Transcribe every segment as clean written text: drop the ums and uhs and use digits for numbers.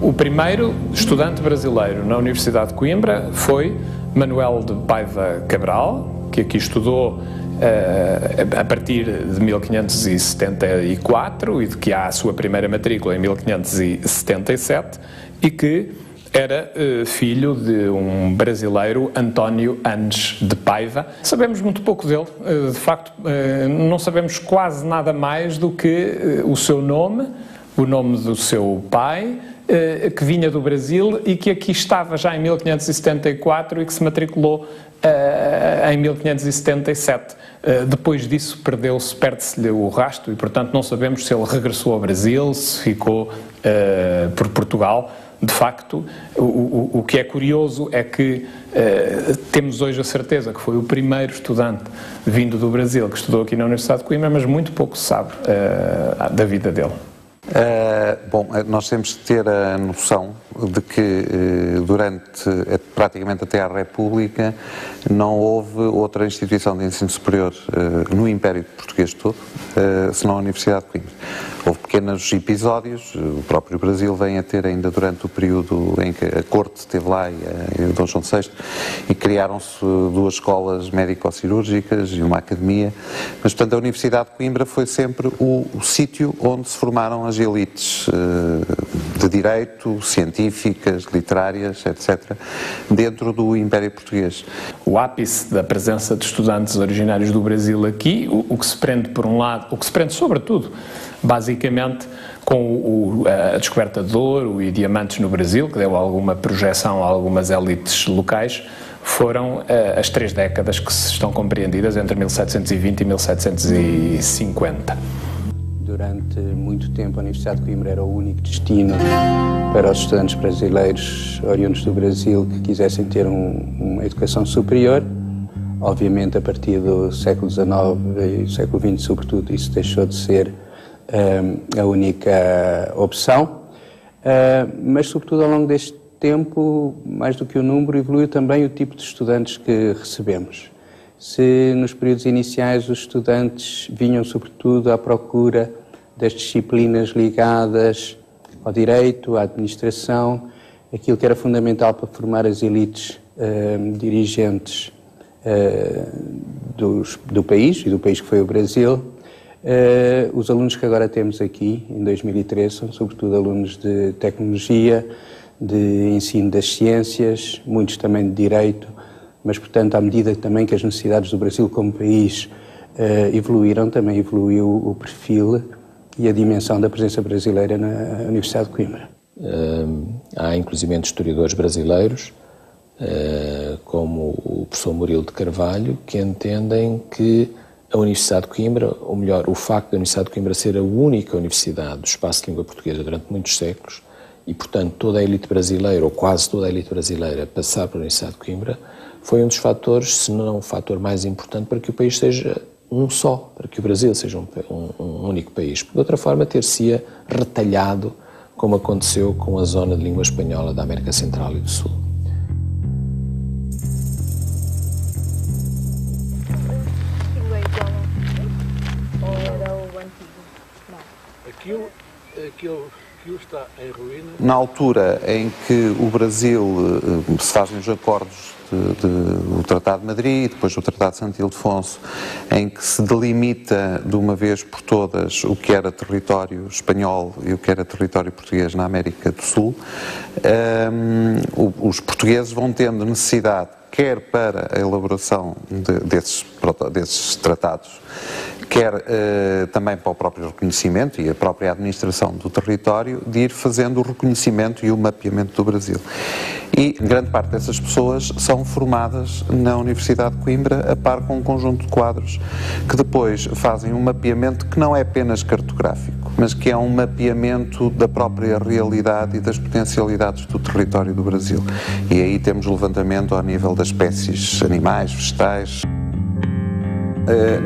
O primeiro estudante brasileiro na Universidade de Coimbra foi Manuel de Paiva Cabral, que aqui estudou a partir de 1574 e de que há a sua primeira matrícula em 1577 e que era filho de um brasileiro, António Anes de Paiva. Sabemos muito pouco dele, de facto não sabemos quase nada mais do que o seu nome, o nome do seu pai, que vinha do Brasil e que aqui estava já em 1574 e que se matriculou em 1577. Depois disso perde-se-lhe o rastro e, portanto, não sabemos se ele regressou ao Brasil, se ficou por Portugal. De facto, o que é curioso é que temos hoje a certeza que foi o primeiro estudante vindo do Brasil que estudou aqui na Universidade de Coimbra, mas muito pouco se sabe da vida dele. Bom, nós temos de ter a noção de que durante praticamente até à República não houve outra instituição de ensino superior no Império Português todo, senão a Universidade de Coimbra. Houve pequenos episódios, o próprio Brasil vem a ter ainda durante o período em que a corte esteve lá e o Dom João VI, e criaram-se duas escolas médico-cirúrgicas e uma academia, mas portanto a Universidade de Coimbra foi sempre o sítio onde se formaram as elites de direito, científicas, literárias, etc., dentro do Império Português. O ápice da presença de estudantes originários do Brasil aqui, o que se prende por um lado, o que se prende sobretudo, basicamente, com a descoberta de ouro e diamantes no Brasil, que deu alguma projeção a algumas elites locais, foram as 3 décadas que estão compreendidas entre 1720 e 1750. Durante muito tempo a Universidade de Coimbra era o único destino para os estudantes brasileiros oriundos do Brasil que quisessem ter uma educação superior. Obviamente, a partir do século XIX e século XX, sobretudo, isso deixou de ser a única opção, mas sobretudo ao longo deste tempo, mais do que o número, evoluiu também o tipo de estudantes que recebemos. Se nos períodos iniciais os estudantes vinham sobretudo à procura das disciplinas ligadas ao direito, à administração, aquilo que era fundamental para formar as elites dirigentes do país, e do país que foi o Brasil, os alunos que agora temos aqui, em 2013, são sobretudo alunos de tecnologia, de ensino das ciências, muitos também de direito, mas, portanto, à medida também que as necessidades do Brasil como país evoluíram, também evoluiu o perfil e a dimensão da presença brasileira na Universidade de Coimbra. Há, inclusive, historiadores brasileiros, como o professor Murilo de Carvalho, que entendem que a Universidade de Coimbra, ou melhor, o facto da Universidade de Coimbra ser a única universidade do espaço de língua portuguesa durante muitos séculos, e, portanto, toda a elite brasileira, ou quase toda a elite brasileira, passar pela Universidade de Coimbra, foi um dos fatores, se não o fator mais importante, para que o país seja um só, para que o Brasil seja um único país. De outra forma, ter-se-ia retalhado, como aconteceu com a zona de língua espanhola da América Central e do Sul. Aquilo está em ruína. Na altura em que o Brasil se fazem os acordos do Tratado de Madrid, depois do Tratado de Santo Ildefonso, em que se delimita de uma vez por todas o que era território espanhol e o que era território português na América do Sul, os portugueses vão tendo necessidade, quer para a elaboração desses tratados, quer também para o próprio reconhecimento e a própria administração do território, de ir fazendo o reconhecimento e o mapeamento do Brasil. E grande parte dessas pessoas são formadas na Universidade de Coimbra, a par com um conjunto de quadros que depois fazem um mapeamento que não é apenas cartográfico, mas que é um mapeamento da própria realidade e das potencialidades do território do Brasil. E aí temos o levantamento ao nível das espécies animais, vegetais.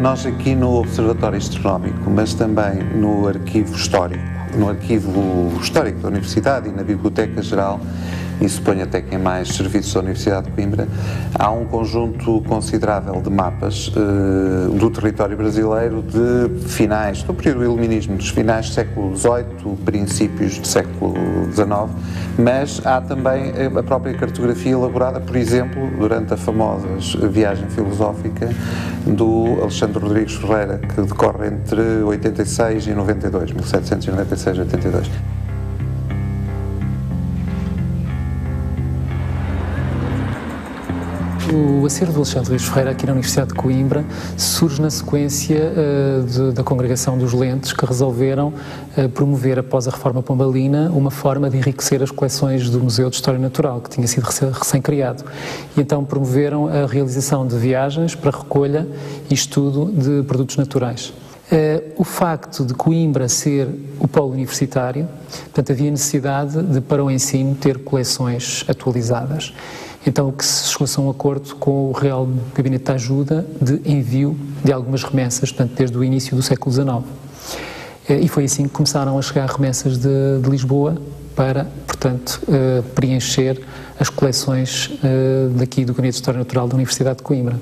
Nós aqui no Observatório Astronómico, mas também no Arquivo Histórico no arquivo histórico da Universidade e na Biblioteca Geral, e suponho até que em mais serviços da Universidade de Coimbra, há um conjunto considerável de mapas do território brasileiro de finais, do período do Iluminismo, dos finais do século XVIII, princípios do século XIX, mas há também a própria cartografia elaborada, por exemplo, durante a famosa viagem filosófica do Alexandre Rodrigues Ferreira, que decorre entre 86 e 92, 1796 e 82. O acervo do Alexandre Rodrigues Ferreira aqui na Universidade de Coimbra surge na sequência da Congregação dos Lentes, que resolveram promover, após a reforma pombalina, uma forma de enriquecer as coleções do Museu de História Natural, que tinha sido recém-criado. E então promoveram a realização de viagens para recolha e estudo de produtos naturais. O facto de Coimbra ser o polo universitário, portanto, havia necessidade de, para o ensino, ter coleções atualizadas. Então, o que se chegou-se a um acordo com o Real Gabinete de Ajuda de envio de algumas remessas, portanto, desde o início do século XIX. E foi assim que começaram a chegar remessas de Lisboa para, portanto, preencher as coleções daqui do Gabinete de História Natural da Universidade de Coimbra.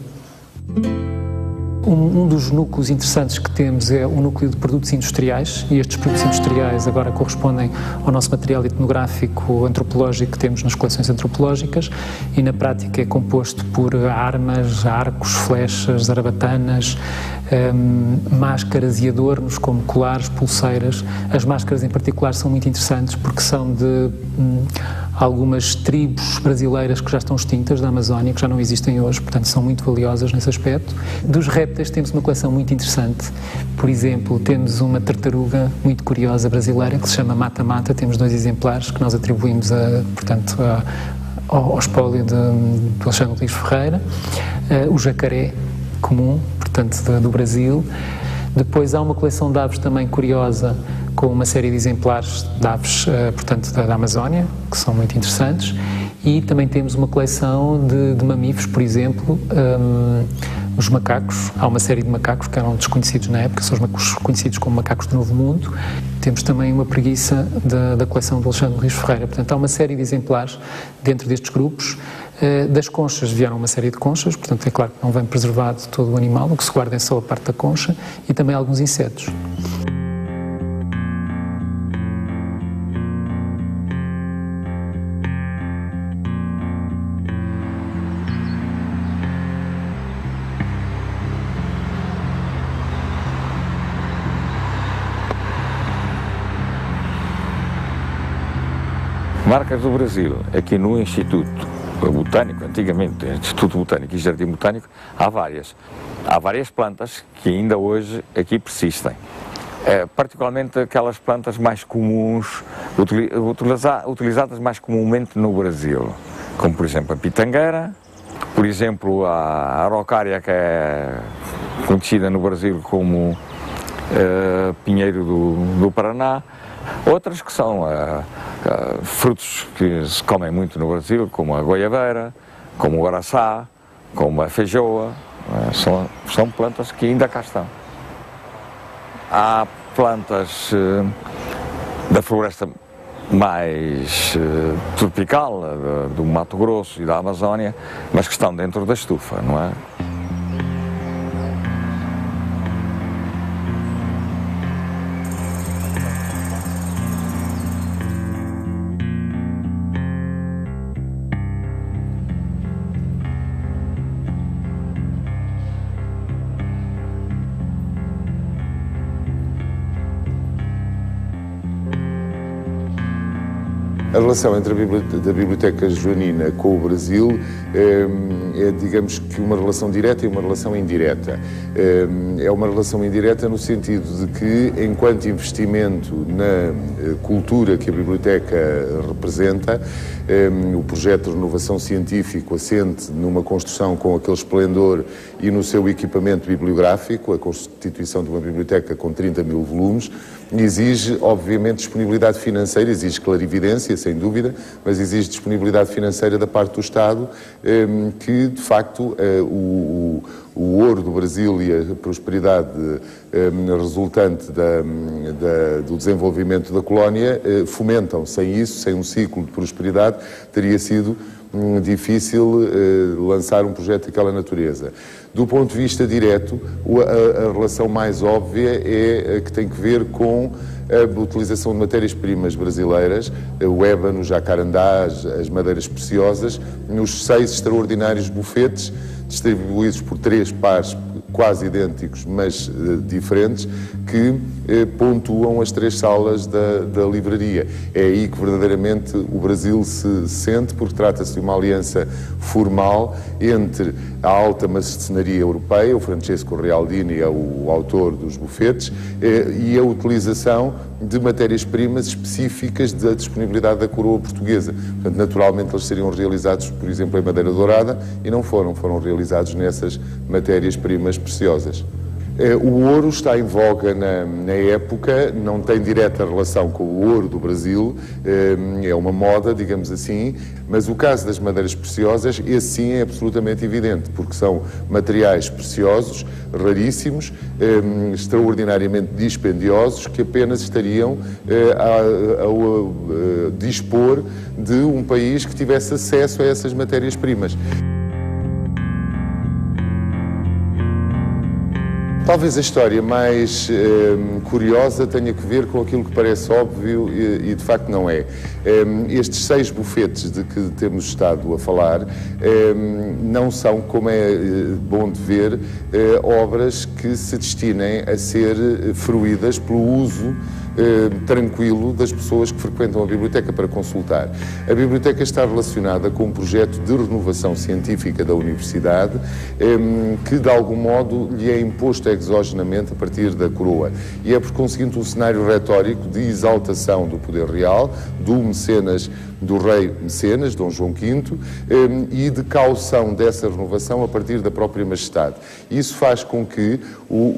Um dos núcleos interessantes que temos é o núcleo de produtos industriais, e estes produtos industriais agora correspondem ao nosso material etnográfico antropológico que temos nas coleções antropológicas, e na prática é composto por armas, arcos, flechas, zarabatanas, máscaras e adornos como colares, pulseiras. As máscaras em particular são muito interessantes porque são de algumas tribos brasileiras que já estão extintas da Amazónia, que já não existem hoje, portanto são muito valiosas nesse aspecto. Dos répteis temos uma coleção muito interessante. Por exemplo, temos uma tartaruga muito curiosa brasileira que se chama Mata-Mata. Temos 2 exemplares que nós atribuímos ao espólio do Alexandre Rodrigues Ferreira. O jacaré comum, portanto, do Brasil. Depois há uma coleção de aves também curiosa, com uma série de exemplares de aves, portanto, da Amazónia, que são muito interessantes. E também temos uma coleção de mamíferos, por exemplo, os macacos. Há uma série de macacos que eram desconhecidos na época, são os conhecidos como macacos do Novo Mundo. Temos também uma preguiça da coleção do Alexandre Rodrigues Ferreira. Portanto, há uma série de exemplares dentro destes grupos. Das conchas vieram uma série de conchas, portanto é claro que não vem preservado todo o animal, o que se guarda é só a parte da concha, e também alguns insetos. Marcas do Brasil, aqui no Instituto Botânico, antigamente Instituto Botânico e Jardim Botânico, há várias. Há várias plantas que ainda hoje aqui persistem. Particularmente aquelas plantas mais comuns, utilizadas mais comumente no Brasil, como por exemplo a pitangueira, por exemplo a araucária, que é conhecida no Brasil como pinheiro do Paraná. Outras que são frutos que se comem muito no Brasil, como a goiabeira, como o araçá, como a feijoa, são plantas que ainda cá estão. Há plantas da floresta mais tropical, do Mato Grosso e da Amazónia, mas que estão dentro da estufa, não é? A relação entre a Biblioteca Joanina com o Brasil é, digamos que, uma relação direta e uma relação indireta. É uma relação indireta no sentido de que, enquanto investimento na cultura que a Biblioteca representa, o projeto de renovação científico assente numa construção com aquele esplendor e no seu equipamento bibliográfico, a constituição de uma biblioteca com 30 mil volumes, exige, obviamente, disponibilidade financeira, exige clarividência, sem dúvida, mas exige disponibilidade financeira da parte do Estado, que de facto o ouro do Brasil e a prosperidade resultante do desenvolvimento da colónia fomentam. Sem isso, sem um ciclo de prosperidade, teria sido difícil lançar um projeto daquela natureza. Do ponto de vista direto, a relação mais óbvia é a que tem que ver com a utilização de matérias-primas brasileiras, o ébano, o jacarandá, as madeiras preciosas, nos 6 extraordinários bufetes, distribuídos por 3 pares quase idênticos, mas diferentes, que pontuam as 3 salas da livraria. É aí que verdadeiramente o Brasil se sente, porque trata-se de uma aliança formal entre a alta marcenaria europeia, o Francesco Realdini é o autor dos bufetes, e a utilização de matérias-primas específicas da disponibilidade da coroa portuguesa. Portanto, naturalmente eles seriam realizados, por exemplo, em madeira dourada, e não foram realizados nessas matérias-primas preciosas. O ouro está em voga na época, não tem direta relação com o ouro do Brasil, é uma moda, digamos assim, mas o caso das madeiras preciosas, esse sim é absolutamente evidente, porque são materiais preciosos, raríssimos, extraordinariamente dispendiosos, que apenas estariam a dispor de um país que tivesse acesso a essas matérias-primas. Talvez a história mais curiosa tenha que ver com aquilo que parece óbvio e de facto não é. Estes 6 bufetes de que temos estado a falar não são, como é bom de ver, obras que se destinem a ser fruídas pelo uso tranquilo das pessoas que frequentam a biblioteca para consultar. A biblioteca está relacionada com um projeto de renovação científica da Universidade que, de algum modo, lhe é imposto exogenamente a partir da coroa. E é, por conseguinte, um cenário retórico de exaltação do poder real, do rei Mecenas, Dom João V, e de caução dessa renovação a partir da própria majestade. Isso faz com que,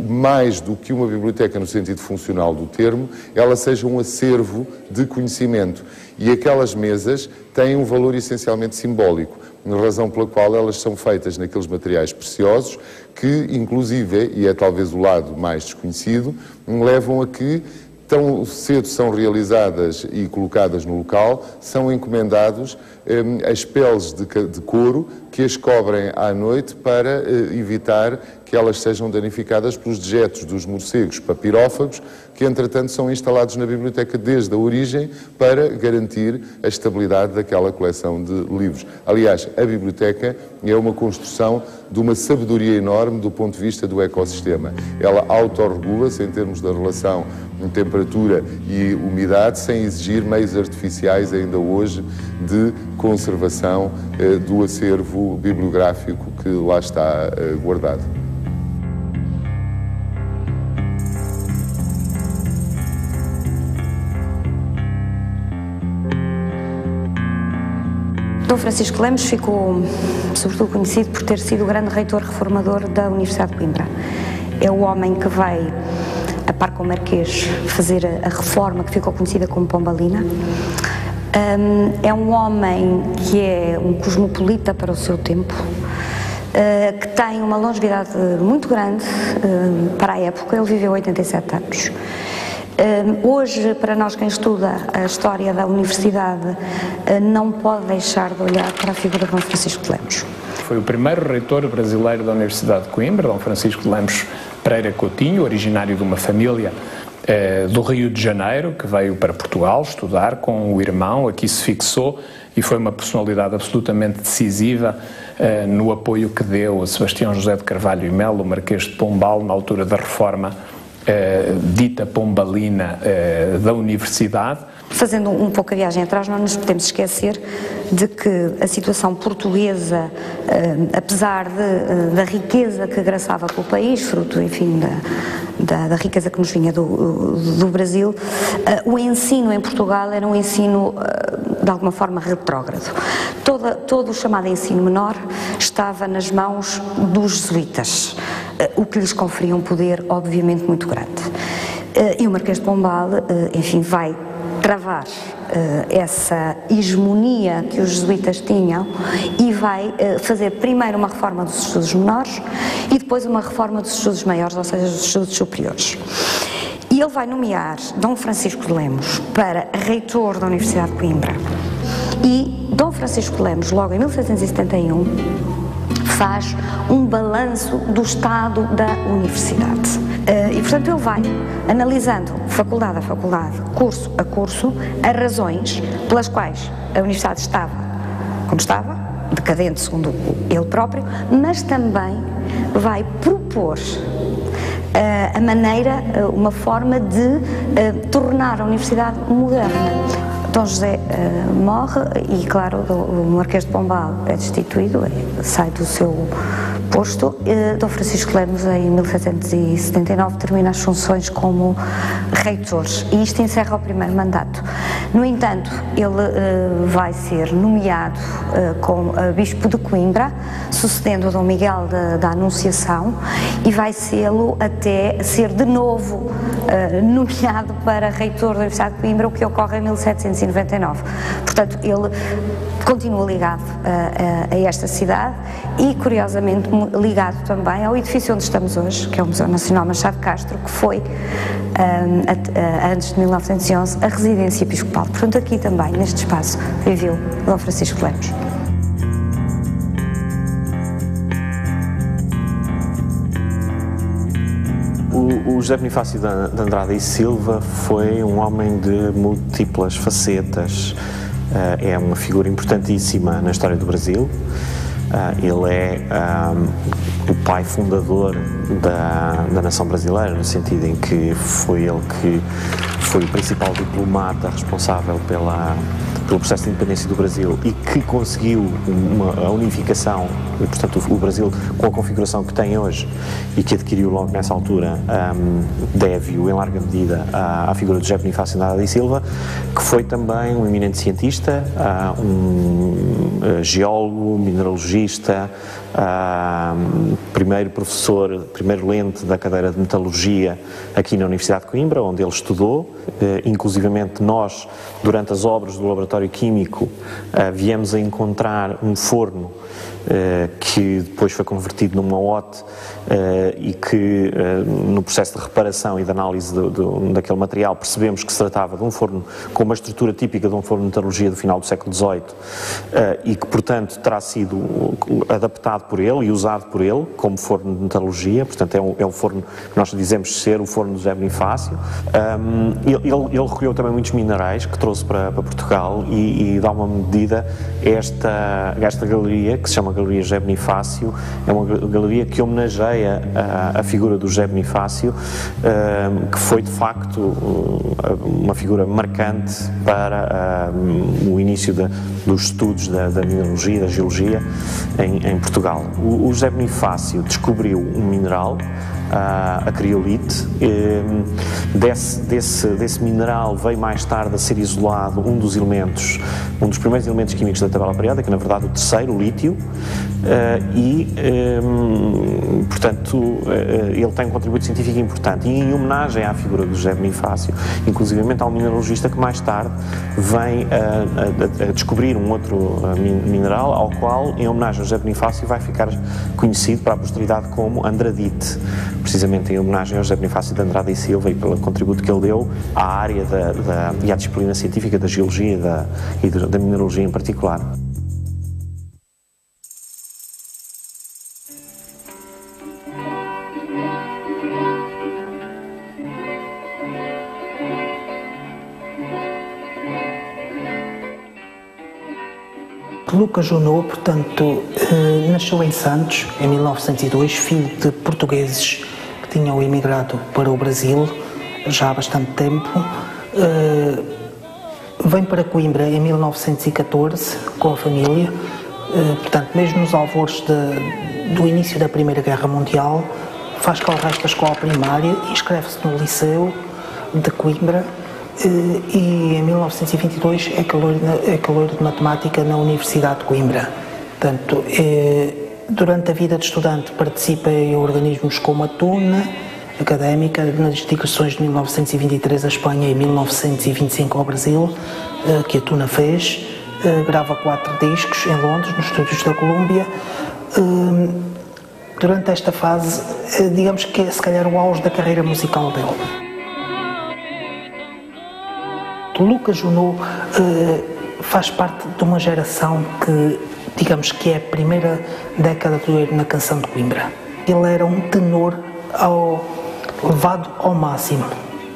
mais do que uma biblioteca no sentido funcional do termo, ela seja um acervo de conhecimento. E aquelas mesas têm um valor essencialmente simbólico, na razão pela qual elas são feitas naqueles materiais preciosos que, inclusive, e é talvez o lado mais desconhecido, levam a que tão cedo são realizadas e colocadas no local, são encomendados as peles de couro que as cobrem à noite para evitar que elas sejam danificadas pelos dejetos dos morcegos papirófagos, que entretanto são instalados na biblioteca desde a origem para garantir a estabilidade daquela coleção de livros. Aliás, a biblioteca é uma construção de uma sabedoria enorme do ponto de vista do ecossistema. Ela autorregula-se em termos da relação em temperatura e umidade, sem exigir meios artificiais ainda hoje de conservação do acervo bibliográfico que lá está guardado. Dom Francisco Lemos ficou, sobretudo, conhecido por ter sido o grande reitor reformador da Universidade de Coimbra. É o homem que vai, a par com o Marquês, fazer a reforma que ficou conhecida como Pombalina. É um homem que é um cosmopolita para o seu tempo, que tem uma longevidade muito grande para a época. Ele viveu 87 anos. Hoje, para nós quem estuda a história da Universidade, não pode deixar de olhar para a figura de Dom Francisco de Lemos. Foi o primeiro reitor brasileiro da Universidade de Coimbra, Dom Francisco de Lemos Pereira Coutinho, originário de uma família do Rio de Janeiro, que veio para Portugal estudar com o irmão, aqui se fixou e foi uma personalidade absolutamente decisiva no apoio que deu a Sebastião José de Carvalho e Melo, o Marquês de Pombal, na altura da reforma dita pombalina da Universidade. Fazendo um pouco a viagem atrás, não nos podemos esquecer de que a situação portuguesa, apesar da riqueza que graçava pelo país, fruto, enfim, da riqueza que nos vinha do Brasil, o ensino em Portugal era um ensino, de alguma forma, retrógrado. Todo o chamado ensino menor estava nas mãos dos jesuítas, o que lhes conferia um poder, obviamente, muito grande. E o Marquês de Pombal, enfim, vai travar essa hegemonia que os jesuítas tinham e vai fazer primeiro uma reforma dos estudos menores e depois uma reforma dos estudos maiores, ou seja, dos estudos superiores. E ele vai nomear Dom Francisco de Lemos para reitor da Universidade de Coimbra. E Dom Francisco de Lemos, logo em 1771, faz um balanço do estado da universidade. E, portanto, ele vai analisando faculdade a faculdade, curso a curso, as razões pelas quais a universidade estava como estava, decadente segundo ele próprio, mas também vai propor a maneira, uma forma de tornar a universidade moderna. Dom José morre e, claro, o Marquês de Pombal é destituído, sai do seu posto. Dom Francisco Lemos, em 1779, termina as funções como reitor e isto encerra o primeiro mandato. No entanto, ele vai ser nomeado como Bispo de Coimbra, sucedendo Dom Miguel da Anunciação, e vai sê-lo até ser de novo nomeado para reitor da Universidade de Coimbra, o que ocorre em 1799. Portanto, ele continua ligado a esta cidade e, curiosamente, ligado também ao edifício onde estamos hoje, que é o Museu Nacional Machado de Castro, que foi, antes de 1911, a residência episcopal. Portanto, aqui também, neste espaço, viveu Dom Francisco Lemos. O José Bonifácio de Andrada e Silva foi um homem de múltiplas facetas. É uma figura importantíssima na história do Brasil. Ele é o pai fundador da nação brasileira, no sentido em que foi ele que foi o principal diplomata responsável pelo processo de independência do Brasil e que conseguiu a unificação, e, portanto, o Brasil com a configuração que tem hoje e que adquiriu logo nessa altura, deve-o em larga medida à figura de José Bonifácio de Andrada e Silva, que foi também um eminente cientista, um geólogo, mineralogista, primeiro professor, primeiro lente da cadeira de metalurgia aqui na Universidade de Coimbra, onde ele estudou. Inclusivamente nós, durante as obras do laboratório químico, viemos a encontrar um forno que depois foi convertido numa OT e que no processo de reparação e de análise daquele material percebemos que se tratava de um forno com uma estrutura típica de um forno de metalurgia do final do século XVIII e que, portanto, terá sido adaptado por ele e usado por ele como forno de metalurgia. Portanto, é um forno que nós dizemos ser o forno do José Bonifácio. Ele recolheu também muitos minerais que trouxe para Portugal e dá uma medida esta galeria, que se chama Galeria José Bonifácio. É uma galeria que homenageia a figura do José Bonifácio, que foi de facto uma figura marcante para o início dos estudos da mineralogia e da geologia em Portugal. O José Bonifácio descobriu um mineral, a criolite. Desse mineral veio mais tarde a ser isolado um dos primeiros elementos químicos da tabela periódica, na verdade o terceiro, o lítio, portanto, ele tem um contributo científico importante. E em homenagem à figura do José Bonifácio, inclusivamente há um mineralogista que mais tarde vem a descobrir um outro mineral, ao qual, em homenagem ao José Bonifácio, vai ficar conhecido para a posteridade como andradite, precisamente em homenagem ao José Bonifácio de Andrada e Silva e pelo contributo que ele deu à área e à disciplina científica da geologia e da mineralogia em particular. Lucas Junot, portanto, nasceu em Santos em 1902, filho de portugueses que tinham emigrado para o Brasil já há bastante tempo. Vem para Coimbra em 1914 com a família, portanto, mesmo nos alvores do início da Primeira Guerra Mundial, faz cá o resto da escola primária e inscreve-se no Liceu de Coimbra. E em 1922 é calouro de matemática na Universidade de Coimbra. Portanto, durante a vida de estudante participa em organismos como a TUNA, académica nas digressões de 1923 à Espanha e 1925 ao Brasil, que a Tuna fez. Grava 4 discos em Londres, nos estúdios da Colômbia. Durante esta fase, digamos que é se calhar o auge da carreira musical dele. O Lucas Junot faz parte de uma geração que, digamos que é a primeira década do ouro na canção de Coimbra. Ele era um tenor levado ao máximo.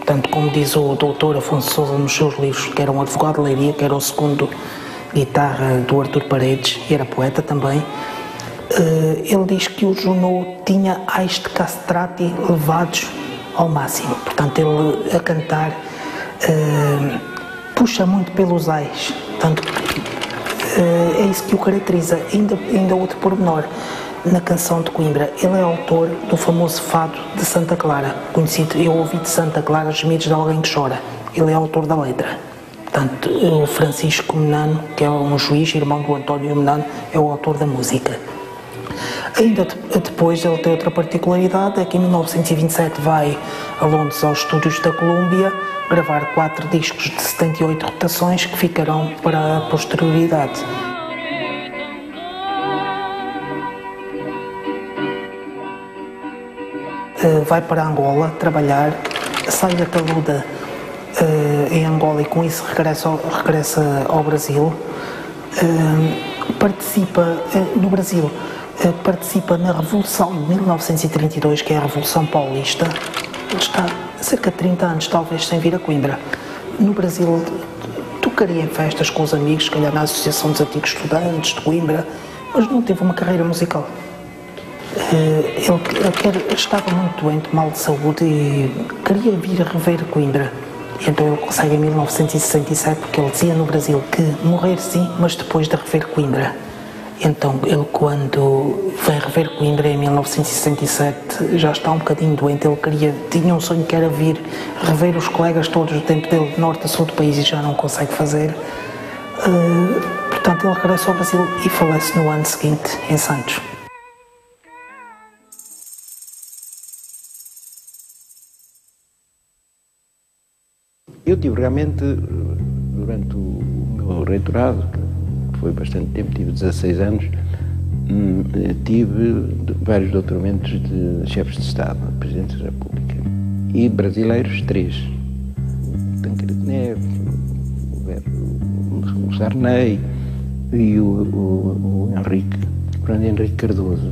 Tanto como diz o doutor Afonso Sousa nos seus livros, que era um advogado de Leiria, que era o segundo guitarra do Artur Paredes, e era poeta também. Ele diz que o Junot tinha ais de castrati levados ao máximo. Portanto, ele a cantar puxa muito pelos ais. Portanto, é isso que o caracteriza. Ainda outro pormenor, na canção de Coimbra, ele é autor do famoso fado de Santa Clara, conhecido Eu Ouvi de Santa Clara gemidos de alguém que chora. Ele é autor da letra. Portanto, o Francisco Menano, que é um juiz, irmão do António Menano, é o autor da música. Ainda depois ele tem outra particularidade, é que em 1927 vai a Londres aos estúdios da Colômbia gravar 4 discos de 78 rotações que ficarão para a posterioridade. Vai para Angola trabalhar, sai da taluda em Angola e com isso regressa ao Brasil. Participa no Brasil. Participa na Revolução de 1932, que é a Revolução Paulista. Ele está cerca de 30 anos, talvez, sem vir a Coimbra. No Brasil, tocaria em festas com os amigos, se calhar na Associação dos Antigos Estudantes de Coimbra, mas não teve uma carreira musical. Ele estava muito doente, mal de saúde, e queria vir a rever Coimbra. E então ele consegue em 1967, porque ele dizia no Brasil que morrer sim, mas depois de rever Coimbra. Então ele, quando vem rever Coimbra em 1967, já está um bocadinho doente. Ele tinha um sonho que era vir rever os colegas todos do tempo dele, de norte a sul do país, e já não consegue fazer. Portanto, ele regressa ao Brasil e falece no ano seguinte, em Santos. Eu tive realmente, durante o meu reitorado, que foi bastante tempo, tive 16 anos, tive vários doutoramentos de chefes de Estado, Presidentes da República, e brasileiros 3. Tancredo Neves, o Sarney e o Fernando Henrique Cardoso.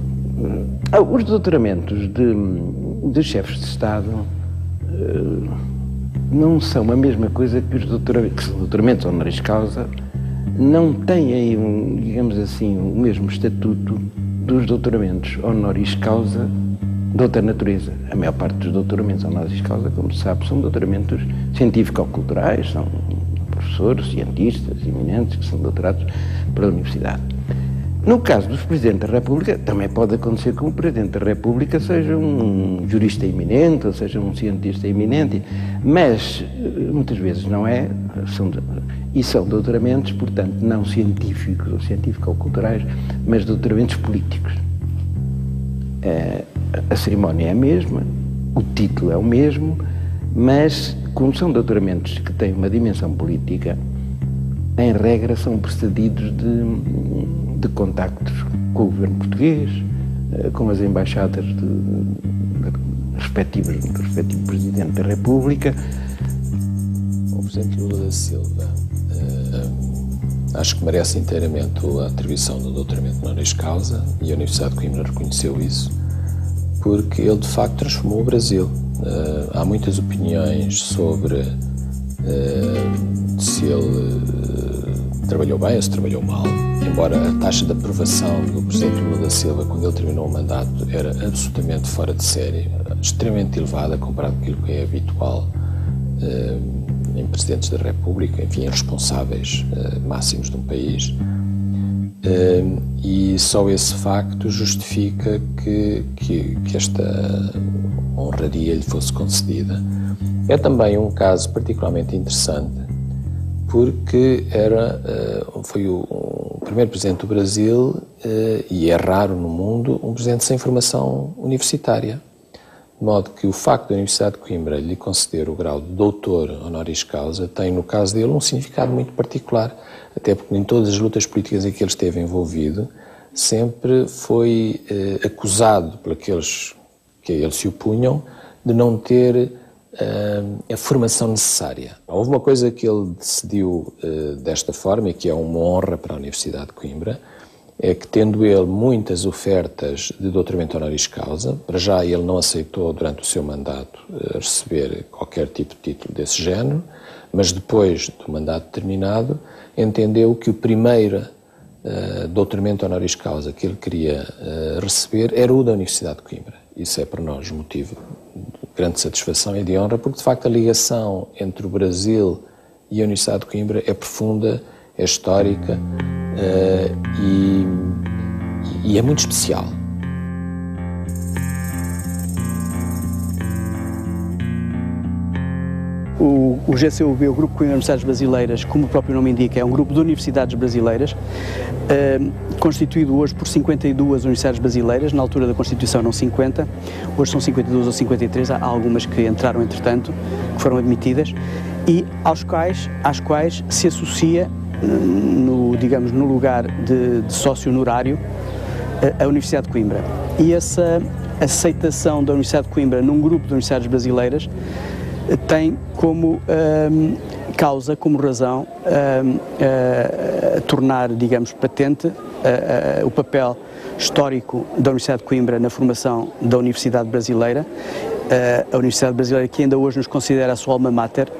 Os doutoramentos de chefes de Estado não são a mesma coisa que os doutoramentos, que são doutoramentos honoris causa, não têm, digamos assim, o mesmo estatuto dos doutoramentos honoris causa de outra natureza. A maior parte dos doutoramentos honoris causa, como se sabe, são doutoramentos científico-culturais, são professores, cientistas eminentes que são doutorados pela universidade. No caso dos Presidentes da República, também pode acontecer que o Presidente da República seja um jurista eminente, ou seja um cientista eminente, mas muitas vezes não é, são doutoramentos, portanto, não científicos ou científico-culturais, mas doutoramentos políticos. A cerimónia é a mesma, o título é o mesmo, mas como são doutoramentos que têm uma dimensão política, em regra são precedidos de contactos com o governo português, com as embaixadas do respectivo Presidente da República. O Presidente Lula da Silva acho que merece inteiramente a atribuição do doutoramento honoris causa, e a Universidade de Coimbra reconheceu isso, porque ele de facto transformou o Brasil. Há muitas opiniões sobre se ele trabalhou bem ou se trabalhou mal, embora a taxa de aprovação do Presidente Lula da Silva, quando ele terminou o mandato, era absolutamente fora de série, extremamente elevada comparado com aquilo que é habitual em Presidentes da República, enfim, em responsáveis máximos de um país. E só esse facto justifica que esta honraria lhe fosse concedida. É também um caso particularmente interessante, porque foi o primeiro presidente do Brasil, e é raro no mundo, um presidente sem formação universitária. de modo que o facto da Universidade de Coimbra lhe conceder o grau de doutor honoris causa tem, no caso dele, um significado muito particular, até porque em todas as lutas políticas em que ele esteve envolvido, sempre foi acusado por aqueles que a ele se opunham de não ter a formação necessária. Houve uma coisa que ele decidiu desta forma, e que é uma honra para a Universidade de Coimbra, é que, tendo ele muitas ofertas de doutoramento honoris causa, para já ele não aceitou durante o seu mandato receber qualquer tipo de título desse género, mas depois do mandato terminado entendeu que o primeiro doutoramento honoris causa que ele queria receber era o da Universidade de Coimbra. Isso é para nós motivo de grande satisfação e de honra, porque de facto a ligação entre o Brasil e a Universidade de Coimbra é profunda, é histórica e é muito especial. O GCUB, o Grupo Coimbra Universidades Brasileiras, como o próprio nome indica, é um grupo de universidades brasileiras, constituído hoje por 52 universidades brasileiras. Na altura da Constituição eram 50, hoje são 52 ou 53, há algumas que entraram entretanto, que foram admitidas, e às quais se associa, no lugar de sócio honorário, a Universidade de Coimbra. E essa aceitação da Universidade de Coimbra num grupo de universidades brasileiras tem como causa, como razão, tornar, digamos, patente o papel histórico da Universidade de Coimbra na formação da Universidade Brasileira, a Universidade Brasileira que ainda hoje nos considera a sua alma mater,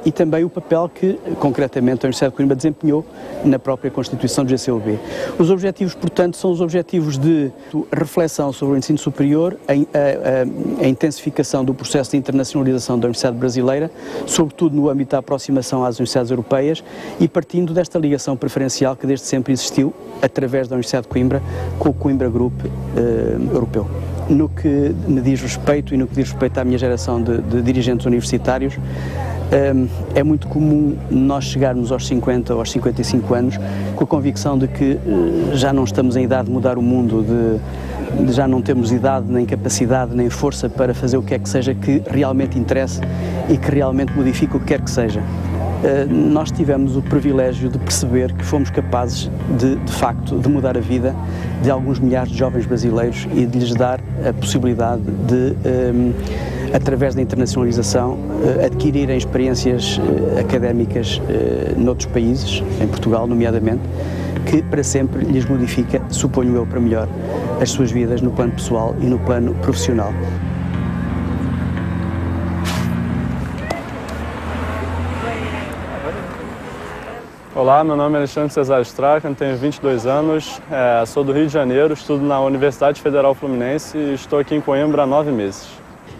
e também o papel que, concretamente, a Universidade de Coimbra desempenhou na própria Constituição do GCUB. Os objetivos, portanto, são os objetivos de reflexão sobre o ensino superior, a intensificação do processo de internacionalização da Universidade Brasileira, sobretudo no âmbito da aproximação às universidades europeias, e partindo desta ligação preferencial que desde sempre existiu, através da Universidade de Coimbra, com o Coimbra Group europeu. No que me diz respeito e no que diz respeito à minha geração de dirigentes universitários, é muito comum nós chegarmos aos 50 ou aos 55 anos com a convicção de que já não estamos em idade de mudar o mundo, de já não temos idade, nem capacidade, nem força para fazer o que é que seja que realmente interesse e que realmente modifique o que quer que seja. Nós tivemos o privilégio de perceber que fomos capazes de facto, de mudar a vida de alguns milhares de jovens brasileiros e de lhes dar a possibilidade de, através da internacionalização, adquirirem experiências académicas noutros países, em Portugal nomeadamente, que para sempre lhes modifica, suponho eu, para melhor, as suas vidas no plano pessoal e no plano profissional. Olá, meu nome é Alexandre Cesário Strachan, tenho 22 anos, sou do Rio de Janeiro, estudo na Universidade Federal Fluminense e estou aqui em Coimbra há 9 meses.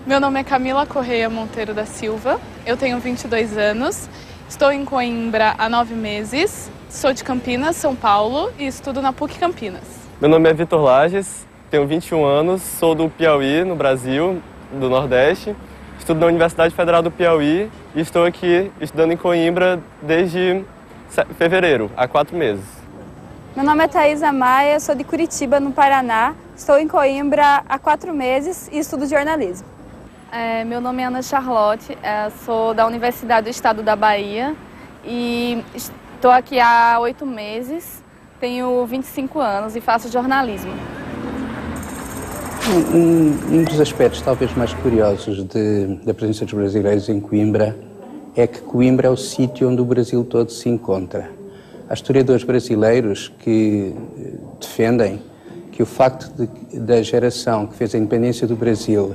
Meu nome é Camila Correia Monteiro da Silva, eu tenho 22 anos, estou em Coimbra há 9 meses, sou de Campinas, São Paulo e estudo na PUC Campinas. Meu nome é Vitor Lages, tenho 21 anos, sou do Piauí, no Brasil, do Nordeste, estudo na Universidade Federal do Piauí e estou aqui estudando em Coimbra desde fevereiro, há 4 meses. Meu nome é Thaisa Maia, sou de Curitiba, no Paraná. Estou em Coimbra há 4 meses e estudo jornalismo. Meu nome é Ana Charlotte, sou da Universidade do Estado da Bahia e estou aqui há 8 meses, tenho 25 anos e faço jornalismo. Um dos aspectos talvez mais curiosos da presença dos brasileiros em Coimbra é que Coimbra é o sítio onde o Brasil todo se encontra. Há historiadores brasileiros que defendem que o facto da geração que fez a independência do Brasil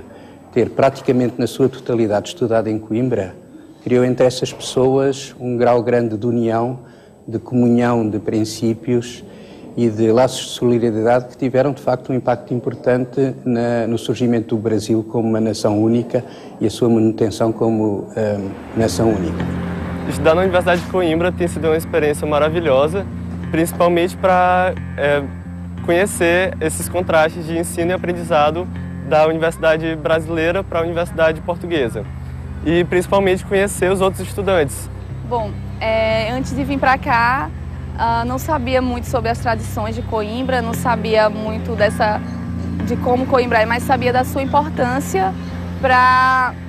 ter praticamente na sua totalidade estudado em Coimbra, criou entre essas pessoas um grau grande de união, de comunhão de princípios e de laços de solidariedade que tiveram de facto um impacto importante no surgimento do Brasil como uma nação única e a sua manutenção como nação única. Estudar na Universidade de Coimbra tem sido uma experiência maravilhosa, principalmente para conhecer esses contrastes de ensino e aprendizado da universidade brasileira para a universidade portuguesa e principalmente conhecer os outros estudantes. Bom, antes de vir para cá, não sabia muito sobre as tradições de Coimbra, não sabia muito de como Coimbra é, mas sabia da sua importância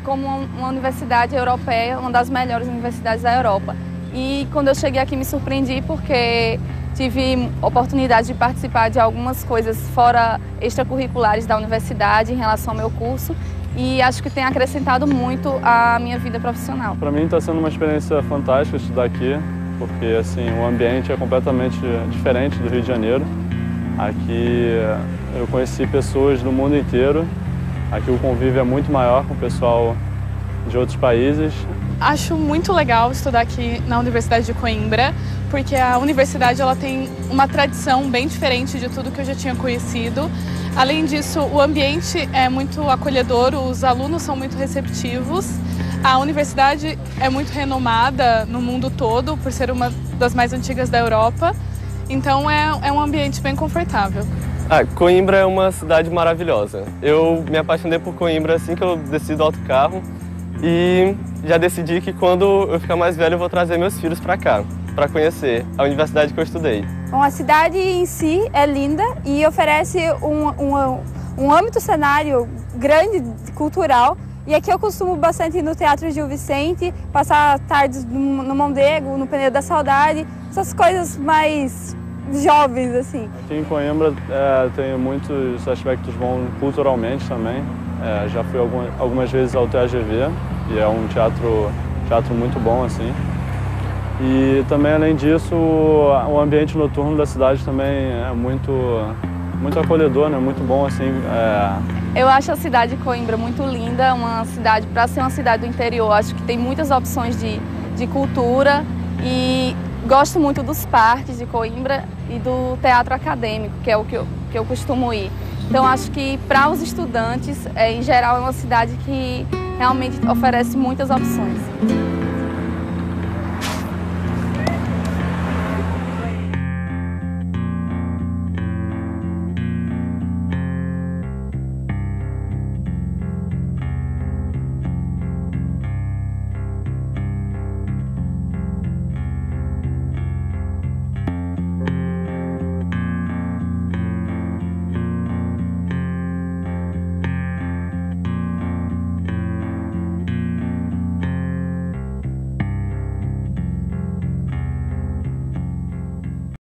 como uma universidade europeia, uma das melhores universidades da Europa. E quando eu cheguei aqui me surpreendi porque tive oportunidade de participar de algumas coisas fora extracurriculares da universidade em relação ao meu curso e acho que tem acrescentado muito à minha vida profissional. Para mim está sendo uma experiência fantástica estudar aqui, porque assim, o ambiente é completamente diferente do Rio de Janeiro. Aqui eu conheci pessoas do mundo inteiro, aqui o convívio é muito maior com o pessoal de outros países. Acho muito legal estudar aqui na Universidade de Coimbra, porque a universidade ela tem uma tradição bem diferente de tudo que eu já tinha conhecido. Além disso, o ambiente é muito acolhedor, os alunos são muito receptivos. A universidade é muito renomada no mundo todo, por ser uma das mais antigas da Europa. Então é um ambiente bem confortável. Coimbra é uma cidade maravilhosa. Eu me apaixonei por Coimbra assim que eu desci do autocarro e já decidi que quando eu ficar mais velho eu vou trazer meus filhos para cá, para conhecer a universidade que eu estudei. Bom, a cidade em si é linda e oferece um âmbito cenário grande, cultural. E aqui eu costumo bastante ir no Teatro Gil Vicente, passar tardes no Mondego, no Penedo da Saudade, essas coisas mais jovens, assim. Aqui em Coimbra tem muitos aspectos bons culturalmente também. Já fui algumas vezes ao TAGV, e é um teatro muito bom, assim. E também, além disso, o ambiente noturno da cidade também é muito acolhedor, né? Muito bom, assim. Eu acho a cidade de Coimbra muito linda, uma cidade, para ser uma cidade do interior, acho que tem muitas opções de cultura e gosto muito dos parques de Coimbra e do teatro acadêmico, que é o que eu costumo ir. Então acho que para os estudantes, em geral, é uma cidade que realmente oferece muitas opções.